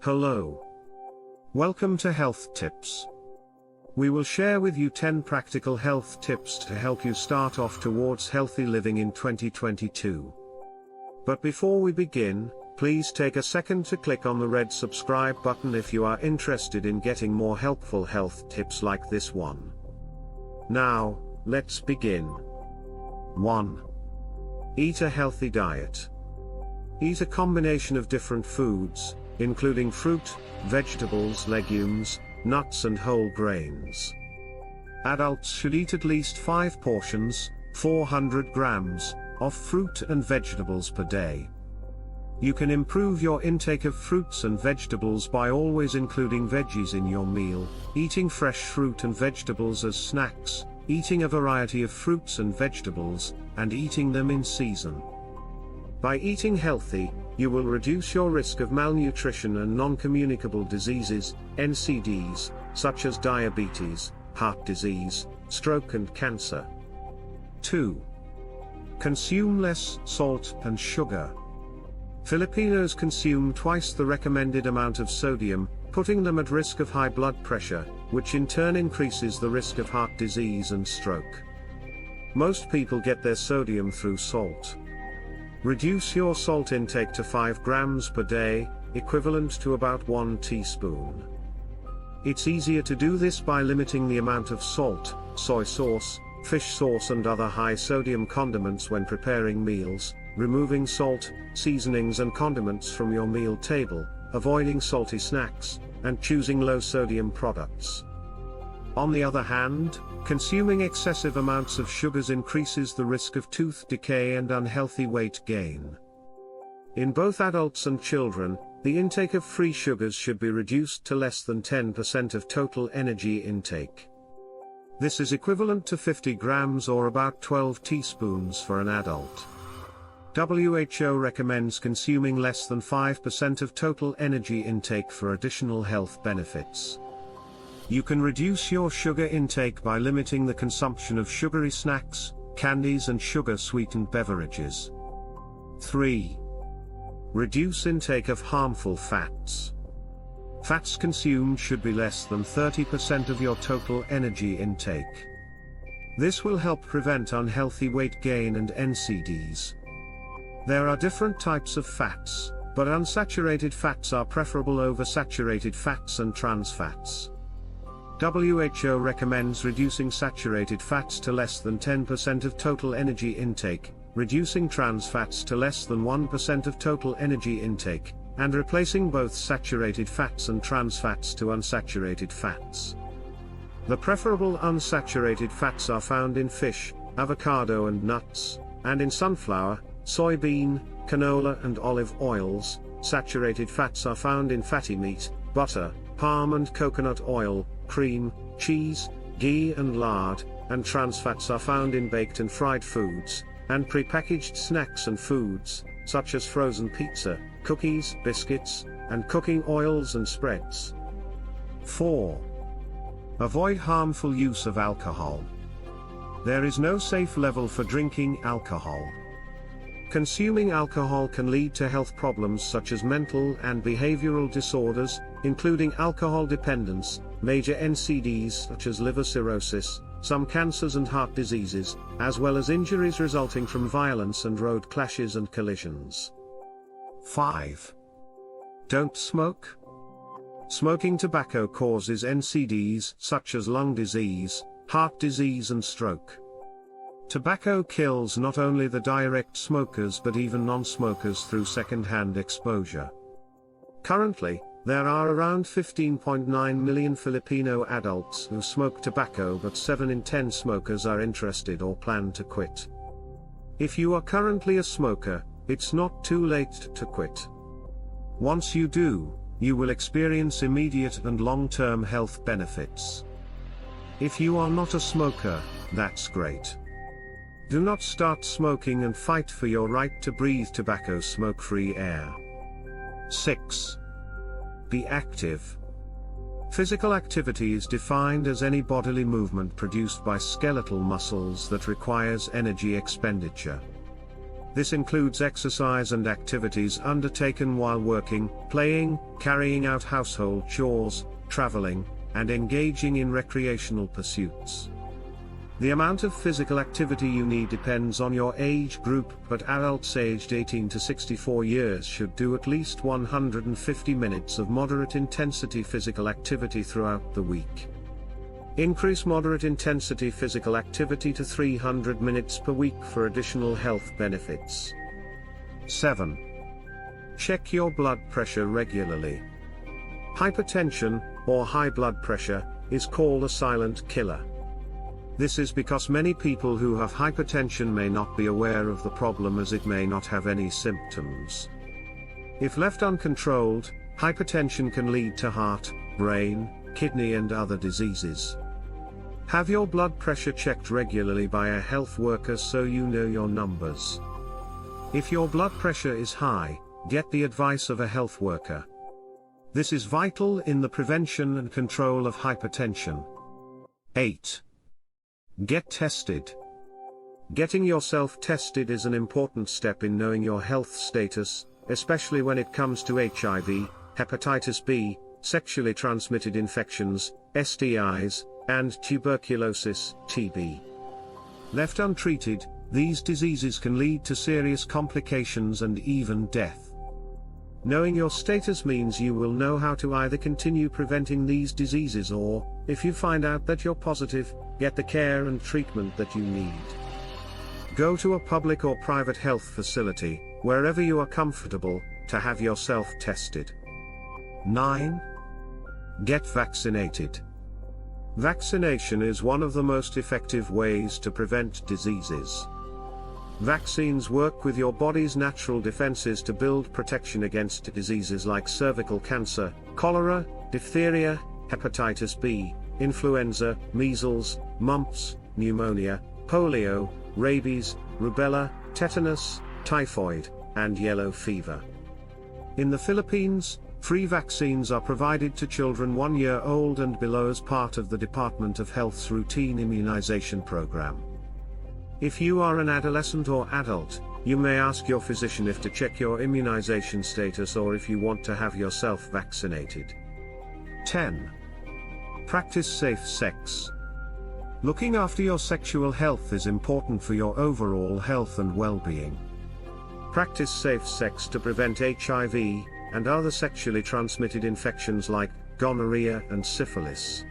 Hello. Welcome to Health Tips. We will share with you 10 practical health tips to help you start off towards healthy living in 2022. But before we begin, please take a second to click on the red subscribe button if you are interested in getting more helpful health tips like this one. Now, let's begin. 1. Eat a healthy diet. Eat a combination of different foods, including fruit, vegetables, legumes, nuts and whole grains. Adults should eat at least 5 portions, 400 grams, of fruit and vegetables per day. You can improve your intake of fruits and vegetables by always including veggies in your meal, eating fresh fruit and vegetables as snacks, eating a variety of fruits and vegetables, and eating them in season. By eating healthy, you will reduce your risk of malnutrition and non-communicable diseases, NCDs, such as diabetes, heart disease, stroke and cancer. 2. Consume less salt and sugar. Filipinos consume twice the recommended amount of sodium, putting them at risk of high blood pressure, which in turn increases the risk of heart disease and stroke. Most people get their sodium through salt. Reduce your salt intake to 5 grams per day, equivalent to about 1 teaspoon. It's easier to do this by limiting the amount of salt, soy sauce, fish sauce and other high-sodium condiments when preparing meals, removing salt, seasonings and condiments from your meal table, avoiding salty snacks, and choosing low-sodium products. On the other hand, consuming excessive amounts of sugars increases the risk of tooth decay and unhealthy weight gain. In both adults and children, the intake of free sugars should be reduced to less than 10% of total energy intake. This is equivalent to 50 grams or about 12 teaspoons for an adult. WHO recommends consuming less than 5% of total energy intake for additional health benefits. You can reduce your sugar intake by limiting the consumption of sugary snacks, candies and sugar-sweetened beverages. 3. Reduce intake of harmful fats. Fats consumed should be less than 30% of your total energy intake. This will help prevent unhealthy weight gain and NCDs. There are different types of fats, but unsaturated fats are preferable over saturated fats and trans fats. WHO recommends reducing saturated fats to less than 10% of total energy intake, reducing trans fats to less than 1% of total energy intake, and replacing both saturated fats and trans fats to unsaturated fats. The preferable unsaturated fats are found in fish, avocado and nuts, and in sunflower, soybean, canola and olive oils. Saturated fats are found in fatty meat, butter, palm and coconut oil, cream, cheese, ghee and lard, and trans fats are found in baked and fried foods, and prepackaged snacks and foods, such as frozen pizza, cookies, biscuits, and cooking oils and spreads. 4. Avoid harmful use of alcohol. There is no safe level for drinking alcohol. Consuming alcohol can lead to health problems such as mental and behavioral disorders, including alcohol dependence, major NCDs such as liver cirrhosis, some cancers and heart diseases, as well as injuries resulting from violence and road clashes and collisions. 5. Don't smoke. Smoking tobacco causes NCDs such as lung disease, heart disease and stroke. Tobacco kills not only the direct smokers but even non-smokers through second-hand exposure. Currently, there are around 15.9 million Filipino adults who smoke tobacco, but 7 in 10 smokers are interested or plan to quit. If you are currently a smoker, it's not too late to quit. Once you do, you will experience immediate and long-term health benefits. If you are not a smoker, that's great. Do not start smoking and fight for your right to breathe tobacco smoke-free air. 6. Be active. Physical activity is defined as any bodily movement produced by skeletal muscles that requires energy expenditure. This includes exercise and activities undertaken while working, playing, carrying out household chores, traveling, and engaging in recreational pursuits. The amount of physical activity you need depends on your age group, but adults aged 18 to 64 years should do at least 150 minutes of moderate intensity physical activity throughout the week. Increase moderate intensity physical activity to 300 minutes per week for additional health benefits. 7. Check your blood pressure regularly. Hypertension, or high blood pressure, is called a silent killer. This is because many people who have hypertension may not be aware of the problem, as it may not have any symptoms. If left uncontrolled, hypertension can lead to heart, brain, kidney and other diseases. Have your blood pressure checked regularly by a health worker so you know your numbers. If your blood pressure is high, get the advice of a health worker. This is vital in the prevention and control of hypertension. 8. Get tested. Getting yourself tested is an important step in knowing your health status, especially when it comes to HIV, hepatitis B, sexually transmitted infections, STIs, and tuberculosis, TB. Left untreated, these diseases can lead to serious complications and even death. Knowing your status means you will know how to either continue preventing these diseases or, if you find out that you're positive, get the care and treatment that you need. Go to a public or private health facility, wherever you are comfortable, to have yourself tested. 9. Get vaccinated. Vaccination is one of the most effective ways to prevent diseases. Vaccines work with your body's natural defenses to build protection against diseases like cervical cancer, cholera, diphtheria, hepatitis B, influenza, measles, mumps, pneumonia, polio, rabies, rubella, tetanus, typhoid, and yellow fever. In the Philippines, free vaccines are provided to children 1 year old and below as part of the Department of Health's routine immunization program. If you are an adolescent or adult, you may ask your physician if to check your immunization status or if you want to have yourself vaccinated. 10. Practice safe sex. Looking after your sexual health is important for your overall health and well-being. Practice safe sex to prevent HIV and other sexually transmitted infections like gonorrhea and syphilis.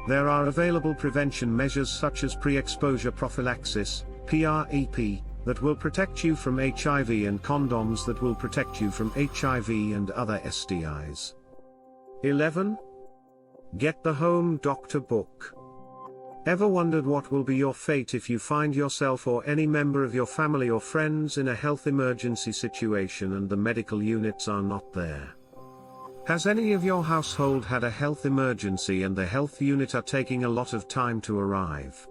There are available prevention measures such as pre-exposure prophylaxis, PrEP, that will protect you from HIV and condoms that will protect you from HIV and other STIs. 11. Get the Home Doctor book. Ever wondered what will be your fate if you find yourself or any member of your family or friends in a health emergency situation and the medical units are not there? Has any of your household had a health emergency and the health unit are taking a lot of time to arrive?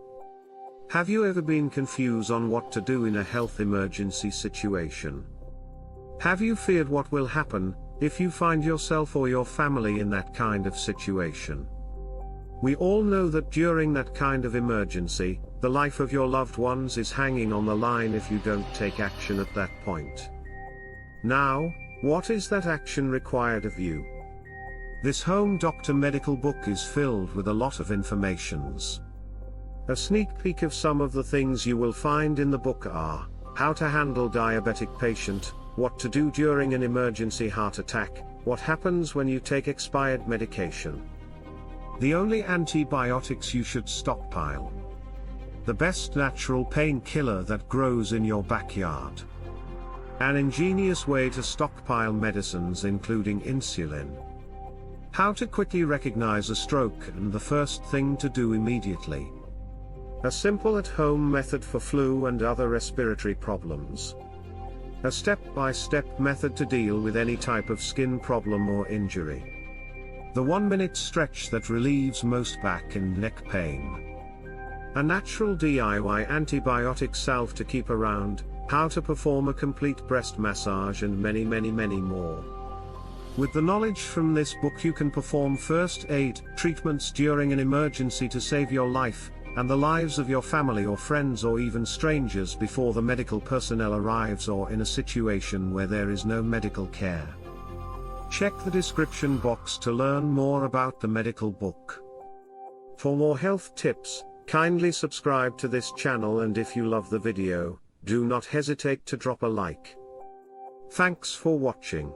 Have you ever been confused on what to do in a health emergency situation? Have you feared what will happen if you find yourself or your family in that kind of situation? We all know that during that kind of emergency, the life of your loved ones is hanging on the line if you don't take action at that point. Now, what is that action required of you? This Home Doctor medical book is filled with a lot of informations. A sneak peek of some of the things you will find in the book are: how to handle diabetic patient, what to do during an emergency heart attack, what happens when you take expired medication, the only antibiotics you should stockpile, the best natural painkiller that grows in your backyard, an ingenious way to stockpile medicines including insulin, how to quickly recognize a stroke and the first thing to do immediately, a simple at-home method for flu and other respiratory problems, a step-by-step method to deal with any type of skin problem or injury, the 1-minute stretch that relieves most back and neck pain, a natural DIY antibiotic salve to keep around, how to perform a complete breast massage and many more. With the knowledge from this book you can perform first aid treatments during an emergency to save your life, and the lives of your family or friends or even strangers before the medical personnel arrives or in a situation where there is no medical care. Check the description box to learn more about the medical book. For more health tips, kindly subscribe to this channel, and if you love the video, do not hesitate to drop a like. Thanks for watching.